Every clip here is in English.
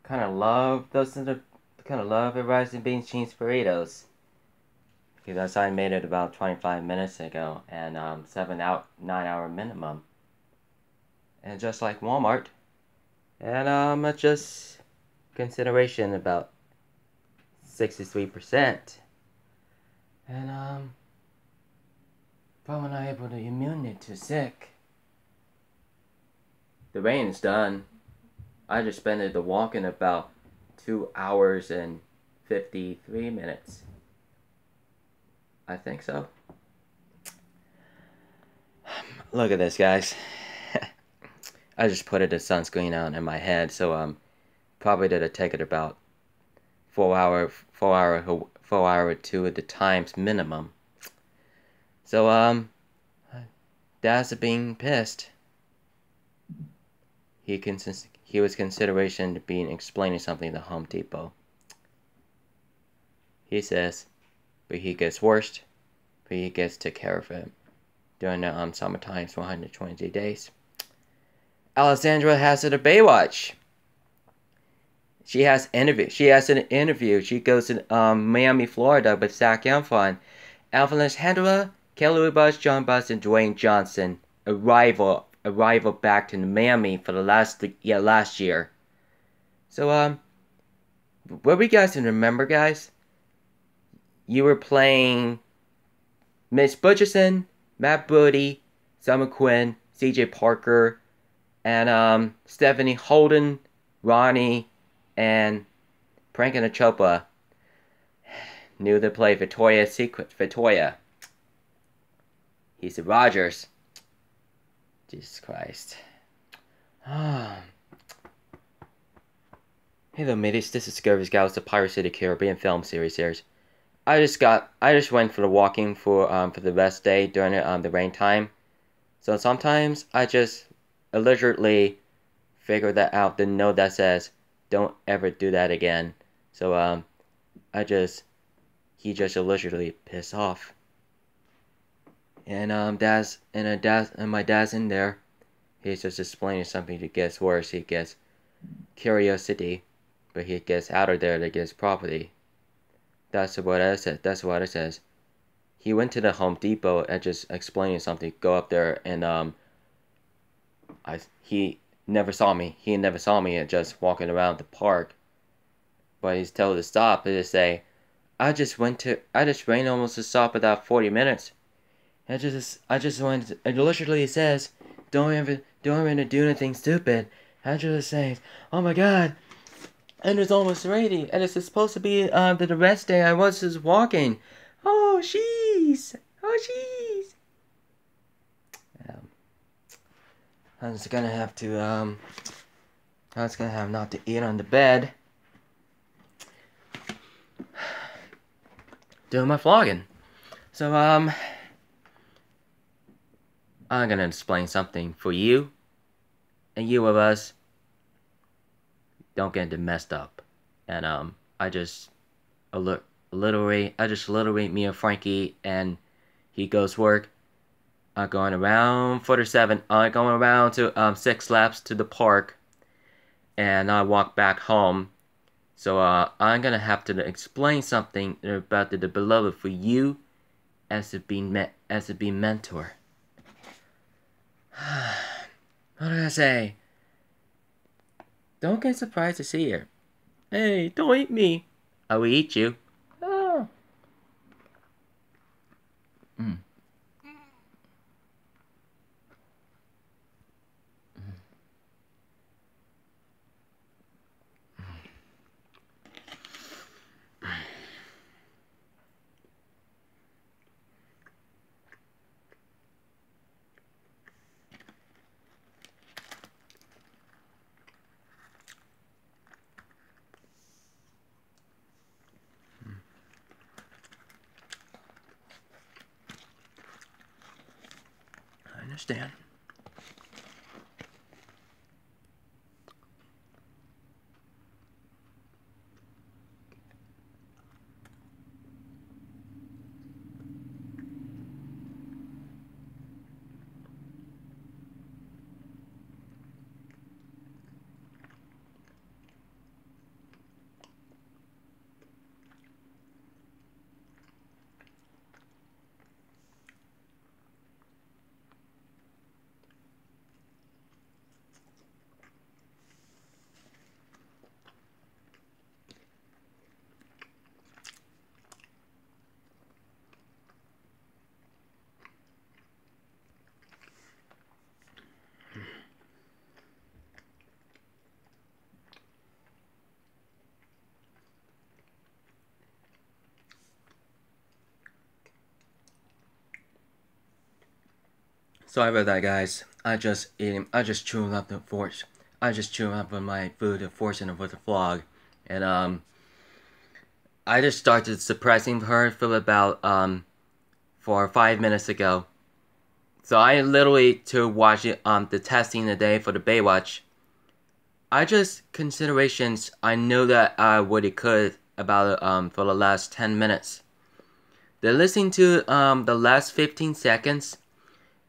kind of love the rice and beans cheese burritos because I made it about 25 minutes ago and 9 hour minimum, and just like Walmart, and it's just consideration about 63%, and probably not able to immune it to sick. The rain's done. I just spent it walking about 2 hours and 53 minutes. I think so. Look at this, guys. I just put it a sunscreen on in my head, so probably did take it about 4 hour to the times minimum. So Dad's being pissed. He was consideration being explaining something to Home Depot. He says, but he gets worse, but he gets to care of him during the summertime's 120 days. Alessandra has it a Baywatch. She has an interview. She goes to Miami, Florida with Zac Efron. Alessandra, Kelly Bush, John Buss, and Dwayne Johnson arrival back to Miami for the last year. So what we guys can remember, guys? You were playing Mitch Butcherson, Matt Brody, Summer Quinn, C.J. Parker, and Stephanie Holden, Ronnie, and Priyanka Chopra knew to play Victoria. He's the Rogers. Jesus Christ. Hey there, mateys. This is Scurvy Scouts, the Pirates of the Caribbean film series. I just went for the walking for the rest day during the rain time. So sometimes I just allegedly figure that out, the note that says, "Don't ever do that again." So he just allegedly pissed off. And my dad's in there. He's just explaining something that gets worse. He gets curiosity, but he gets out of there to get his property. That's what it says. He went to the Home Depot and just explaining something. Go up there and he never saw me. He never saw me just walking around the park. But he's told to stop and to say, I just ran almost to stop about 40 minutes. I just went. It literally says, don't ever do anything stupid. I just say, oh my god, and it's almost ready, and it's supposed to be the rest day. I was just walking. Oh jeez, oh jeez. I'm just gonna have to I was gonna have not to eat on the bed. Doing my vlogging. So I'm gonna explain something for you, and you of us don't get it messed up. And I just literally me and Frankie, and he goes work. I'm going around 47. I'm going around to 6 laps to the park, and I walk back home. So I'm gonna have to explain something about the beloved for you as to be mentor. What did I say? Don't get surprised to see her. Hey, don't eat me. I will eat you. Oh. Mm. I understand. Sorry about that, guys. I just chewing up the force. I just chewing up on my food and forcing it with the vlog. And I just started suppressing her for about for 5 minutes ago. So I literally to watch it the testing today for the Baywatch. I just considerations I know that I would it could about it for the last 10 minutes. They're listening to the last 15 seconds.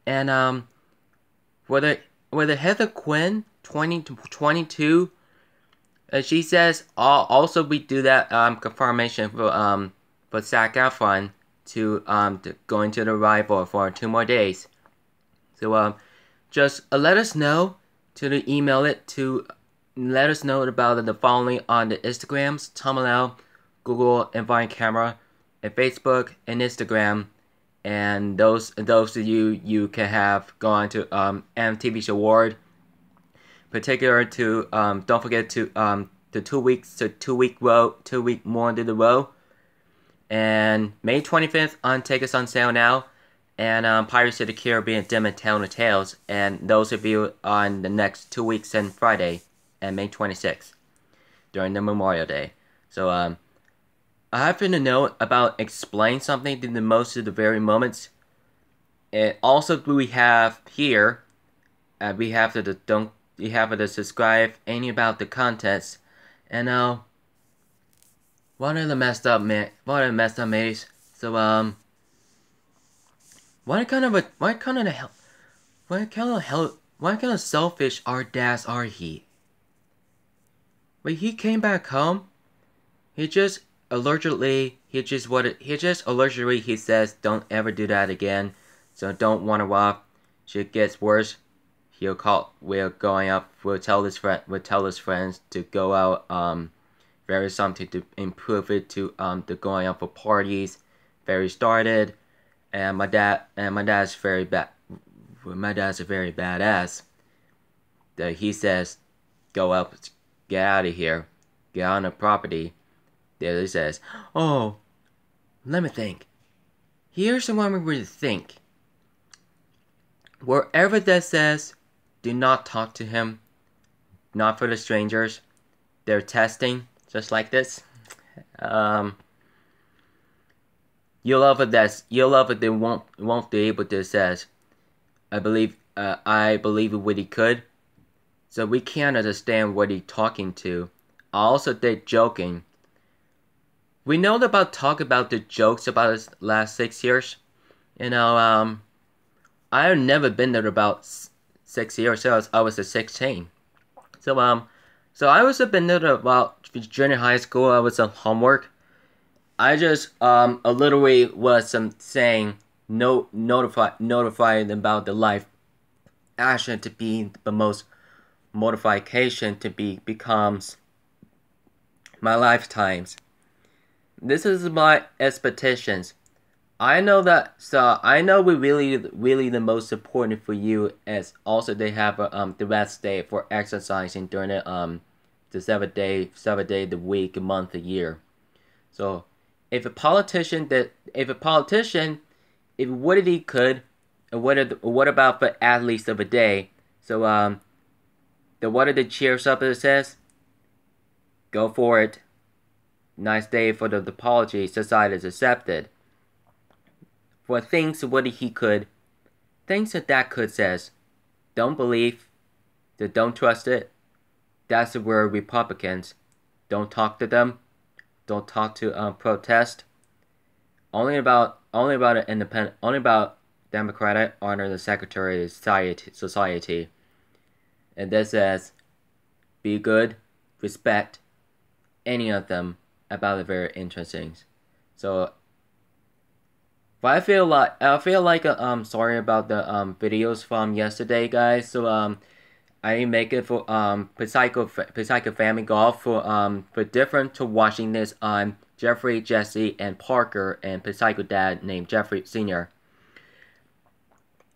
And whether Heather Quinn 2022, she says also we do that confirmation for Zac Efron to go into the rival for 2 more days. So just let us know to email it to let us know about the following on the Instagrams, Tumblr, Google, and Vine Camera, and Facebook and Instagram. And those of you can have gone to MTV's award, particular to don't forget to the 2 weeks to 2 week more into the row, and May 25th on tickets on sale now, and Pirates of the Caribbean Dim and Tell the Tales, and those of you on the next 2 weeks and Friday and May 26th during the Memorial Day. So I happen to know about explain something to the most of the very moments. And also we have here, we have to subscribe any about the contest, and what are the messed up mates? So what kind of selfish our dads are he? When he came back home, he just allegedly he says don't ever do that again. So don't wander off. Shit gets worse. We'll tell his friends to go out very something to improve it to going out for parties. Very started, and my dad's very bad. My dad's a very badass. That he says, go up, get out of here, get on the property. There he says, oh, let me think. Here's the one we think. Wherever that says, do not talk to him. Not for the strangers. They're testing, just like this. You'll love it. They won't be able to says. I believe what he could. So we can't understand what he's talking to. Also, they're joking. We know about the jokes about his last 6 years. You know, I have never been there about 6 years. So I was 16. So I was been there about junior high school. I was on homework. I just literally was saying notifying them about the life action to be the most mortification to becomes my lifetimes. This is my expectations. I know we really the most important for you as also they have the rest day for exercising during the 7 day the week, a month, a year. So if what did he could, what about for athletes of a day? So what are the cheers up it says? Go for it. Nice day for the apology. Society is accepted. For things what he could, things that could says, don't believe, don't trust it. That's the word Republicans. Don't talk to them. Don't talk to protest. Only about Democratic under the Secretary of Society. And this says, be good, respect any of them about the very interesting. So but I feel like sorry about the videos from yesterday, guys. So I make it for Psycho Family Golf for different to watching this on Jeffrey, Jesse, and Parker and Psycho Dad named Jeffrey Sr.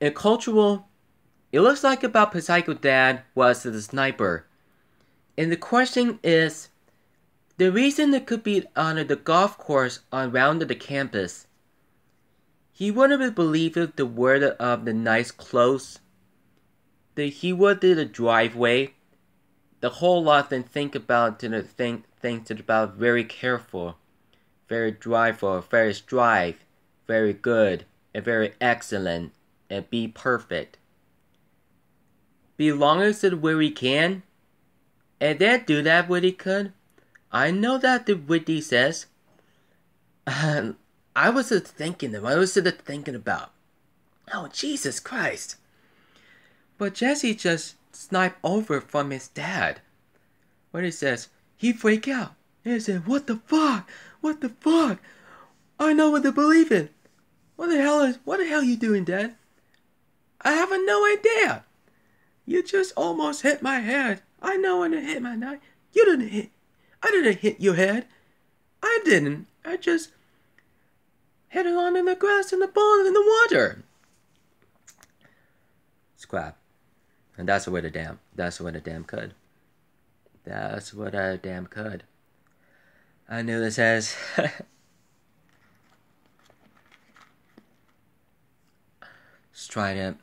In cultural, it looks like about Psycho Dad was the sniper. And the question is, the reason it could be on the golf course around the campus. He wouldn't have believed the word of the nice clothes. He would do the driveway. The whole lot then think about things about very careful, very driveful, very strive, very good, and very excellent, and be perfect. Be longest where he can, and then do that what he could. I know that the Whitney says. I was thinking about. Oh, Jesus Christ. But Jesse just sniped over from his dad. When he says, he freak out. And he said, what the fuck? What the fuck? I know what to believe in. What the hell you doing, Dad? I have no idea. You just almost hit my head. I know when it hit my neck. You didn't hit. I didn't hit your head. I didn't. I just hit it on in the grass and the ball in the water. Scrap. And that's what a damn could. That's what a damn could. I knew this as I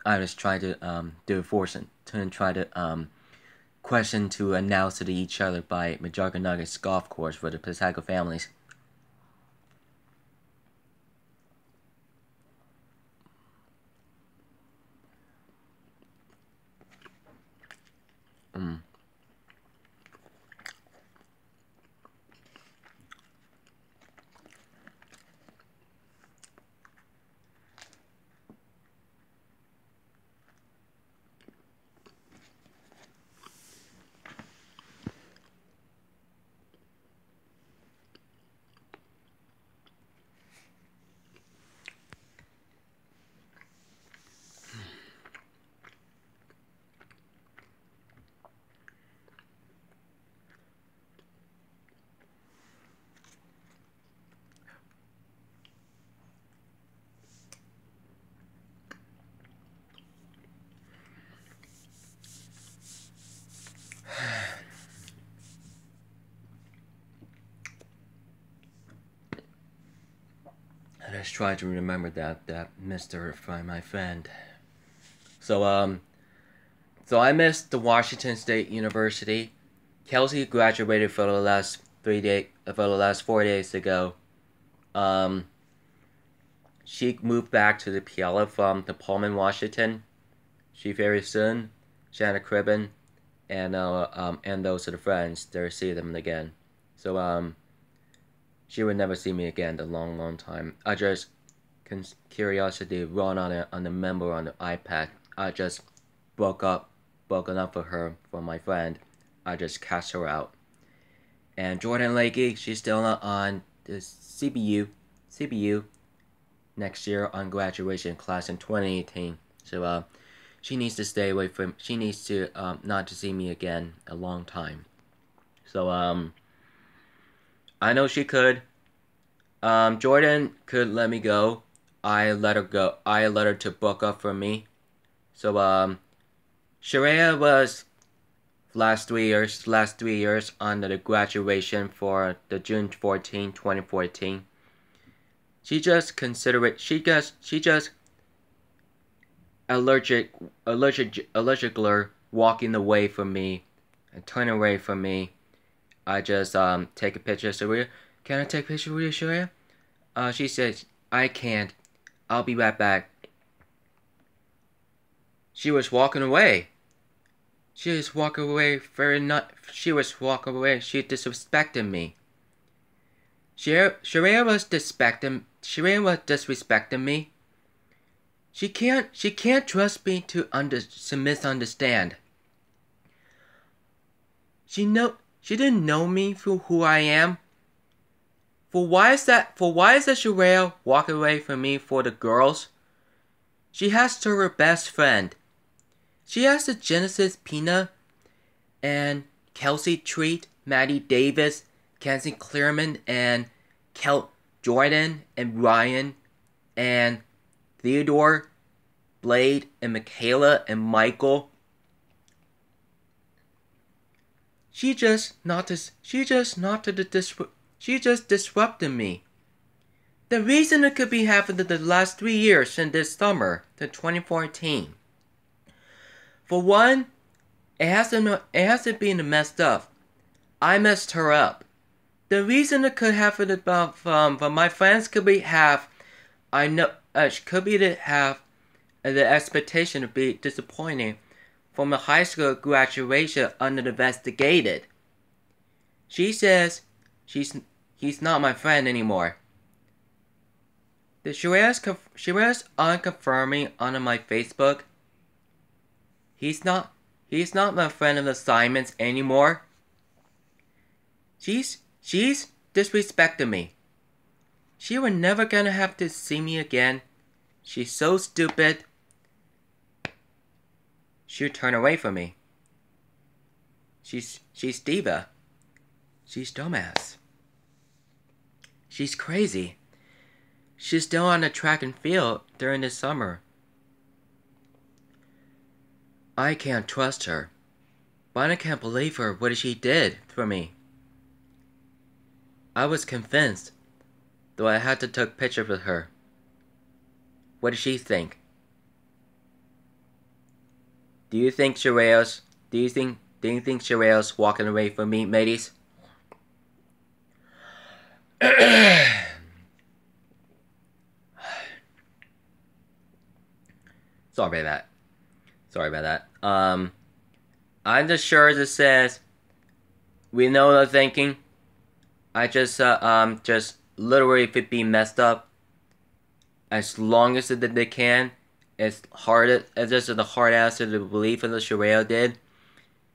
was trying to do a forcing to try to question to announce to each other by Majorca Nuggets golf course for the Pissago families. I just tried to remember that Mr. from my friend. So I missed the Washington State University. Kelsey graduated for the last 4 days ago. She moved back to the Puyallup from the Pullman, Washington. She very soon, Shanna Cribben, and those are the friends. They'll see them again. So she would never see me again a long time. I just curiosity run on the member on the iPad. I just broken up for her from my friend. I just cast her out. And Jordan Lakey, she's still not on the CBU next year on graduation class in 2018. So she needs to stay away from. She needs to not to see me again a long time. So I know she could. Jordan could let me go. I let her go. I let her to book up for me. So Sharia was last 3 years on the graduation for the June 14, 2014. She just consider it. She just allergic walking away from me and turning away from me. I just take a picture of Sharia. Can I take a picture with you, Sharia? She said, I can't. I'll be right back. She was walking away. She was walking away She was walking away. She disrespected me. Sharia was disrespecting me. She can't trust me to misunderstand. She didn't know me for who I am. For why is that Sharia walk away from me for the girls? She has to her best friend. She has the Genesis Pina and Kelsey Treat, Maddie Davis, Kenzie Clearman, and Jordan and Ryan and Theodore, Blade and Michaela and Michael. She just disrupted me. The reason it could be happening the last 3 years in this summer, the 2014. For one, it hasn't been messed up. I messed her up. The reason it could happen about from my friends could be have, I know could be to have the expectation to be disappointing from the high school graduation uninvestigated. She says he's not my friend anymore. The Shira's unconfirming on my Facebook. He's not my friend of assignments anymore. She's disrespecting me. She were never gonna have to see me again. She's so stupid. She'll turn away from me. She's diva. She's dumbass. She's crazy. She's still on the track and field during the summer. I can't trust her. But I can't believe her what she did for me. I was convinced, though I had to take pictures with her. What does she think? Do you think Shira's walking away from me, mateys? Sorry about that. I'm just sure it says, we know the thinking. I just literally if it be messed up, as long as they can, as just the hard ass to the belief that Shireo did,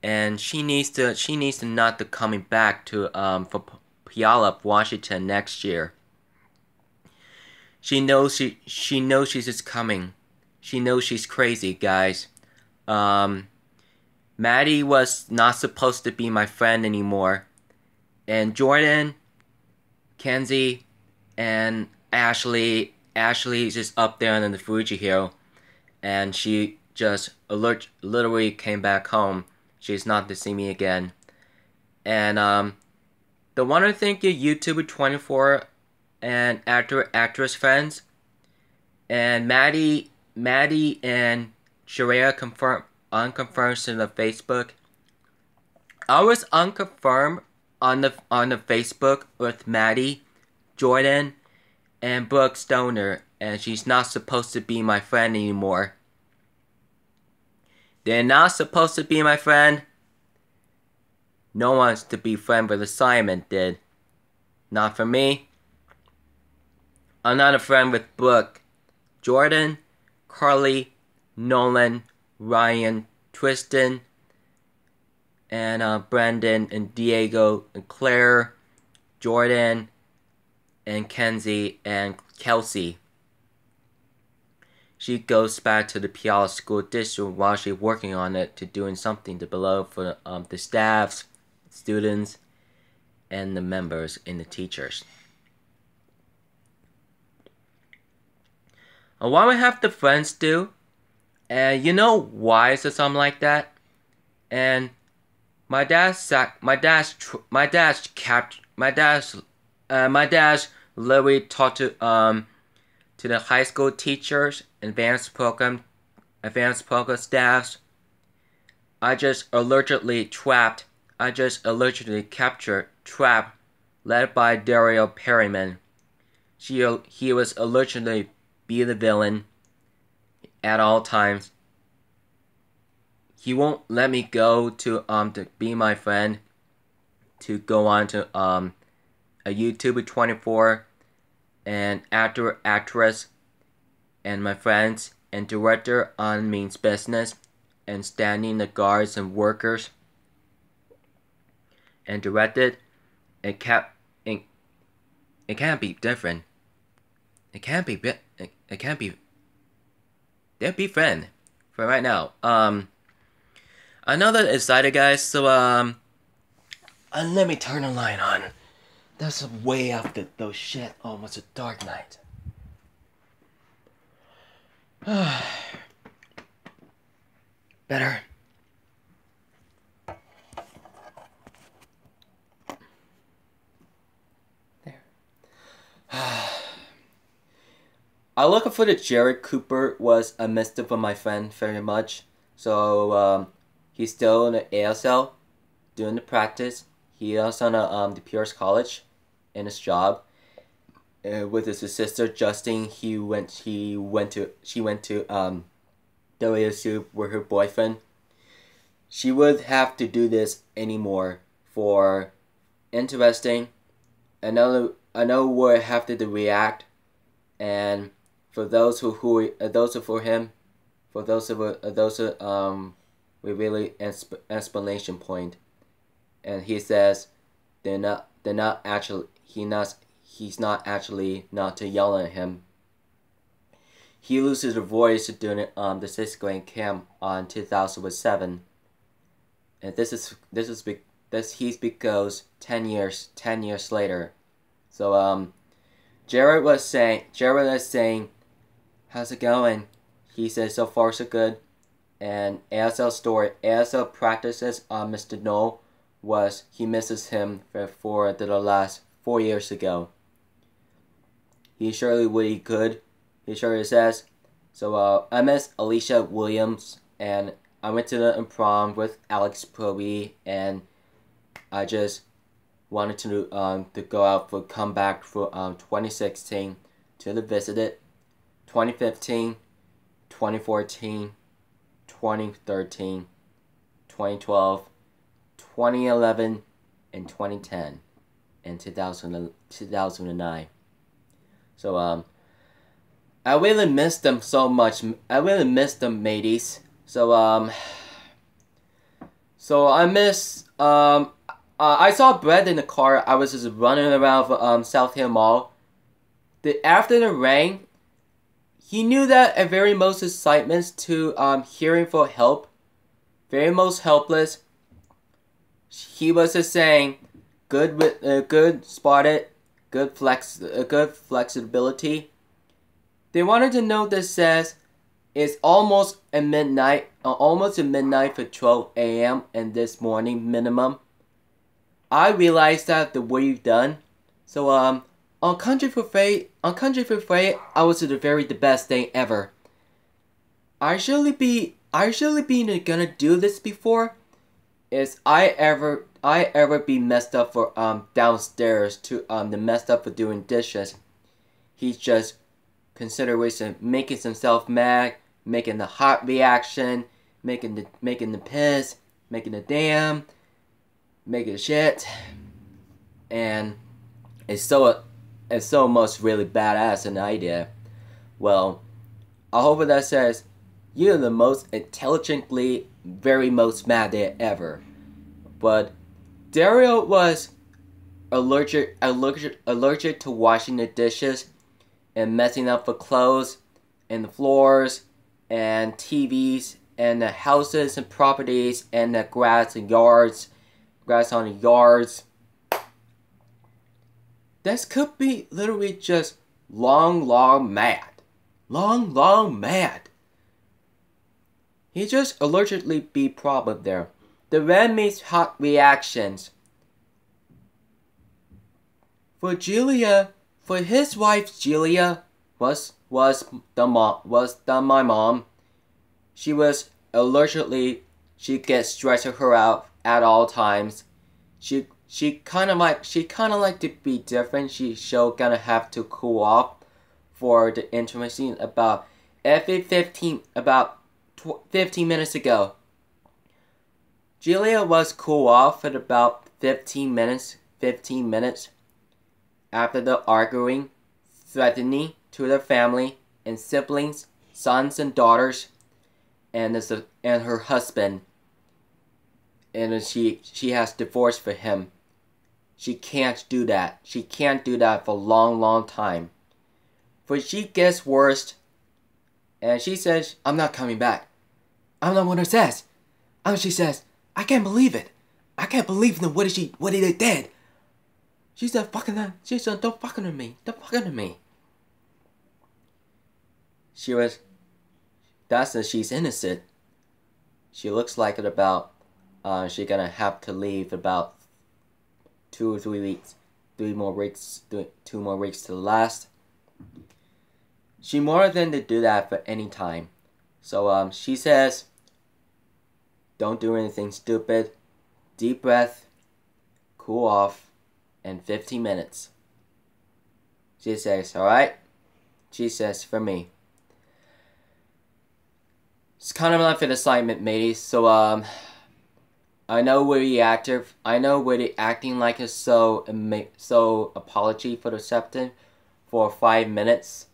and she needs to not to coming back to for Puyallup, Washington next year. She knows she's just coming. She knows she's crazy, guys. Maddie was not supposed to be my friend anymore. And Jordan, Kenzie, and Ashley is just up there in the Fuji Hill. And she just literally came back home. She's not to see me again. And the one I think YouTuber 24 and actress friends. And Maddie and Sharia unconfirmed to the Facebook. I was unconfirmed on the Facebook with Maddie, Jordan, and Brooke Stoner, and she's not supposed to be my friend anymore. They're not supposed to be my friend. No one's to be friend with Simon did. Not for me. I'm not a friend with Brooke, Jordan, Carly, Nolan, Ryan, Tristan, and Brandon and Diego and Claire, Jordan, and Kenzie and Kelsey. She goes back to the Puyallup School District while she's working on it to doing something to below for the staffs, students, and the members and the teachers. What we have the friends do, and you know why is it something like that? And my dad's literally talked to the high school teachers, advanced program staffs. I just allegedly captured, trapped, led by Dario Perryman. He was allegedly be the villain at all times. He won't let me go to be my friend, to go on to a YouTuber 24 and actress and my friends and director on Means Business and standing the guards and workers and directed. It can't be different. It can't be. They'll be friend for right now. I know that it's excited, guys. So let me turn the light on. That's way after those shit. Almost a dark night. Better. There. I looking for the Jared Cooper was a mistake for my friend very much. So he's still in the ASL doing the practice. He also on the Pierce College in his job. With his sister Justin, she went to WSU with her boyfriend. She would have to do this anymore for interesting. I know would have to react, and for those those for him, for those we really explanation point, and he says they're not actually he's not actually not to yell at him. He loses his voice during the sixth grade camp on 2007, and this he's because 10 years later. So Jared was saying, how's it going? He says so far so good. And ASL practices on Mr. Noel was he misses him for the last 4 years ago. He surely what he could. He surely says. So I miss Alicia Williams, and I went to the prom with Alex Proby, and I just wanted to go out for comeback for 2016 to visit it, 2015, 2014, 2013, 2012, 2011, and 2010, and 2009. So I really miss them so much. I really miss them, mateys. So I miss I saw Brett in the car. I was just running around South Hill Mall. After the rain, he knew that at very most excitement to hearing for help, very most helpless. He was just saying, good spotted, good flexibility. They wanted to know that says it's almost at midnight for 12 a.m. and this morning minimum. I realized that the way you've done. So on Country for Freight, I was the best day ever. I surely be gonna do this before. Is I ever be messed up for downstairs to the messed up for doing dishes. He's just consideration making himself mad, making the hot reaction, making the piss, making the damn, making the shit, and it's so much really badass an idea. Well, I hope that says you're the most intelligently very most mad day ever. But Dario was allergic to washing the dishes and messing up the clothes and the floors and TVs and the houses and properties and the grass on the yards. This could be literally just long mad. Long mad. He just allergically be problem there. The red means hot reactions. For his wife Julia was my mom. She was allergically, she gets stressed her out at all times. She kind of like to be different. She'll gonna have to cool off for the intimacy about 15 minutes ago. Julia was cool off for about 15 minutes after the arguing, threatening to their family and siblings, sons and daughters, and her husband. And she has divorced for him. She can't do that. She can't do that for a long time. For she gets worse, and she says, "I'm not coming back." I'm not what her says. She says, "I can't believe it. I can't believe them. What they did." She said, "Don't fucking with me. Don't fucking with me." She's innocent. She looks like it about, she's gonna have to leave about 2 or 3 weeks. 2 more weeks to last. She more than to do that for any time. So she says, don't do anything stupid. Deep breath, cool off, and 15 minutes. She says, alright? She says, for me. It's kind of like an assignment, mateys. So, I know we're the actor. I know we're the acting like it's so apology for the septon for 5 minutes.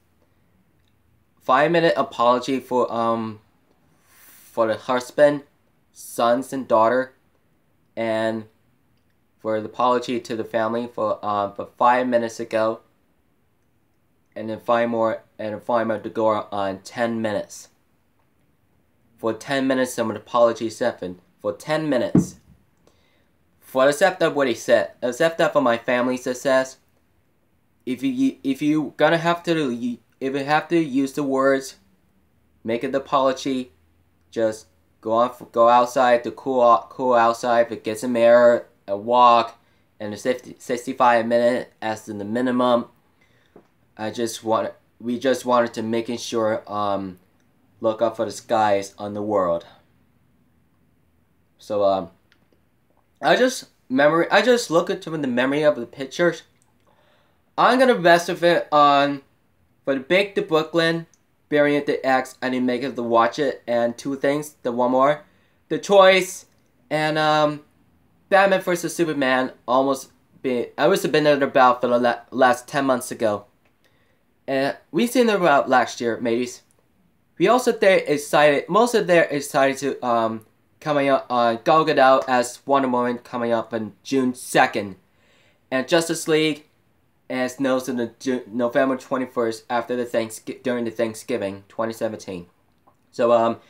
5-minute apology for the husband, sons, and daughter, and for the apology to the family for 5 minutes ago, and then 5 more to go on 10 minutes. For 10 minutes, some apology septon. For 10 minutes. For accept of what he said, accept that for my family's success. If you have to use the words, make an apology. Just go outside to cool outside. If it gets some air, a walk, and a 65 minute as in the minimum. We just wanted to making sure look up for the skies on the world. So I just look into the memory of the pictures. I'm gonna rest of it on for the Big to Brooklyn, Variant the X. I didn't make it to watch it, and 2 things, the one more, The Choice, and Batman vs Superman. I was been there about for the last 10 months ago, and we seen it about last year, mateys. We also excited to coming up on Gal Gadot as Wonder Woman coming up on June 2nd, and Justice League as knows in the November 21st during the Thanksgiving 2017. So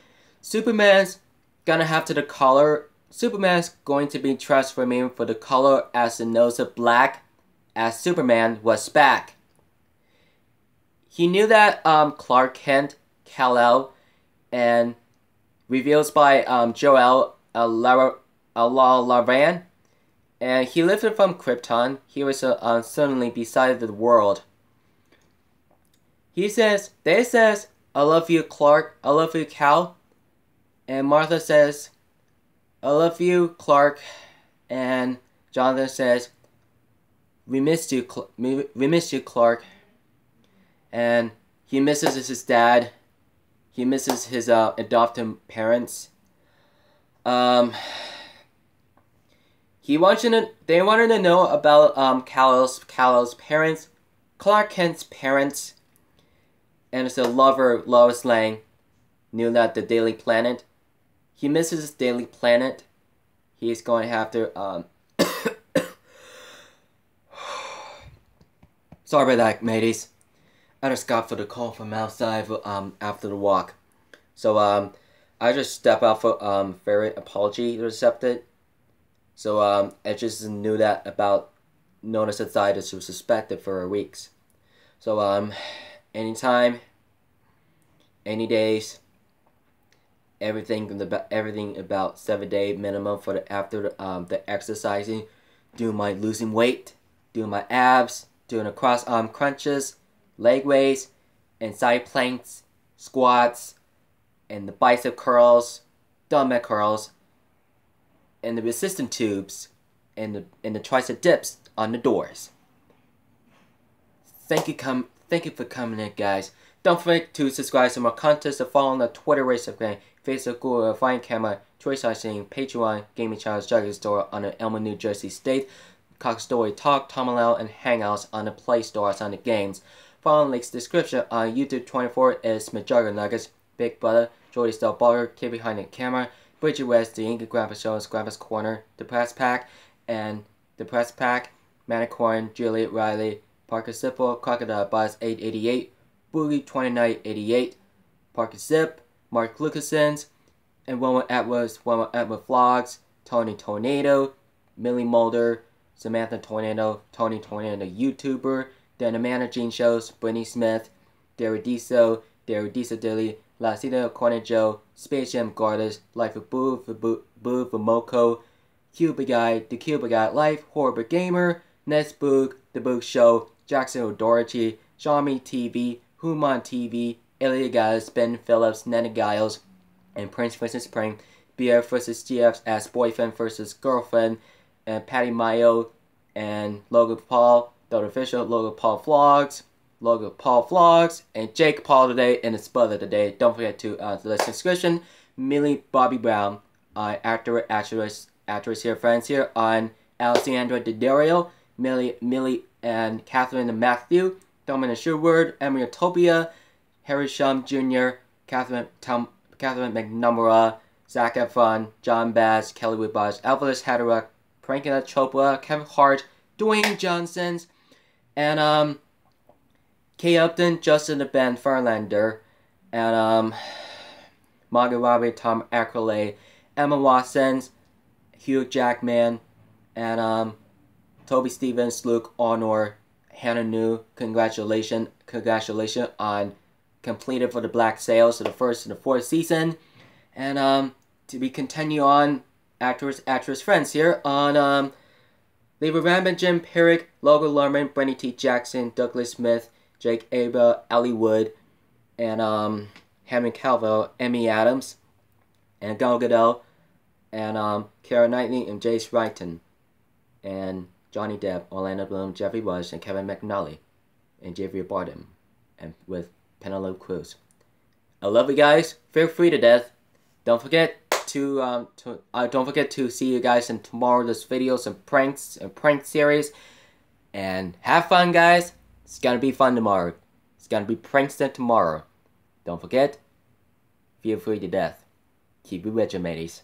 Superman's gonna have to the color. Superman's going to be transforming for the color as the nose of black, as Superman was back. He knew that Clark Kent, Kal-El, and reveals by Jor-El Laran, and he lifted from Krypton. He was suddenly beside the world. They says, I love you, Clark. I love you, Kal. And Martha says, I love you, Clark. And Jonathan says, we missed you, Clark. And he misses his dad. He misses his adoptive parents. They wanted to know about Kal-El's parents, Clark Kent's parents, and it's a lover, Lois Lane, knew that the Daily Planet. He misses his Daily Planet. He's going to have to sorry about that, mateys. I just got for the call from outside after the walk. So I just step out for very apology accepted. So I just knew that about notice ascites was suspected for weeks. So anytime, any days, everything about 7-day minimum for after the exercising, doing my losing weight, doing my abs, doing the cross arm crunches, leg raises, and side planks, squats, and the bicep curls, dumbbell curls, and the resistance tubes, and the tricep dips on the doors. Thank you for coming in, guys. Don't forget to subscribe to more content, to follow on the Twitter, Instagram, Facebook, Google, Find Camera, Twitch, Patreon, Gaming Channels, Jugger's Store on the Elma, New Jersey State, Cock Story Talk, Tomalel, and Hangouts on the Play Stores on the games. Follow links description on YouTube 24 is Majorga Nuggets, Big Brother, Jordy Star Barger, Kid Behind the Camera, Bridget West, The Inca Grandpa Shows, Grandpa's Corner, The Press Pack, and The Press Pack, Manicorn, Juliet Riley, Parker Sipple, Crocodile Buzz 888, Boogie 2988, Parker Zip, Mark Lucasons, and Wilma Edwards Vlogs, Tony Tornado, Millie Mulder, Samantha Tornado, Tony Tornado YouTuber, Dan Amanda Jean Shows, Brittany Smith, Derrodiso Dilly, Lasita Corner Joe, Space Jam Gardas, Life of Boo for Moko, Cuba Guy, The Cuba Guy Life, Horrible Gamer, Ness Boog, The Boog Show, Jackson O'Doherty, Xiaomi TV, Human TV, Ilya Giles, Ben Phillips, Nana Giles, and Prince Vincent Spring, BF vs. GF as boyfriend versus girlfriend, and Patty Mayo and Logan Paul, the official Logan Paul vlogs, and Jake Paul today in the spoiler today. Don't forget to the subscription. Millie Bobby Brown, actress here, friends here on Alessandra Daddario, Millie and Catherine Matthew, Dominic Sherwood, Emily Utopia, Harry Shum Jr., Catherine McNamara, Zac Efron, John Bass, Kelly Woodbridge, Alvarez Hattara, Priyanka Chopra, Kevin Hart, Dwayne Johnson, and Kate Upton, Justin the Ben Furlander, and Margot Robbie, Tom Akerley, Emma Watson, Hugh Jackman, and Toby Stevens, Luke Honor, Hannah New. Congratulations on completed for the Black Sails to the first and the fourth season. And to be continue on actress friends here on Leva Rambin, Jim Perrick, Logan Lerman, Brenny T. Jackson, Douglas Smith, Jake Aba, Ellie Wood, and Henry Calvo, Emmy Adams, and Gal Gadot, and Keira Knightley and Jace Wrighton, and Johnny Depp, Orlando Bloom, Jeffrey Rush, and Kevin McNally, and Javier Bardem, and with Penelope Cruz. I love you guys. Feel free to death. Don't forget to see you guys in tomorrow's videos and prank series. And have fun, guys. It's gonna be fun tomorrow. It's gonna be prankster tomorrow. Don't forget. Feel free to death. Keep it rich, mateys.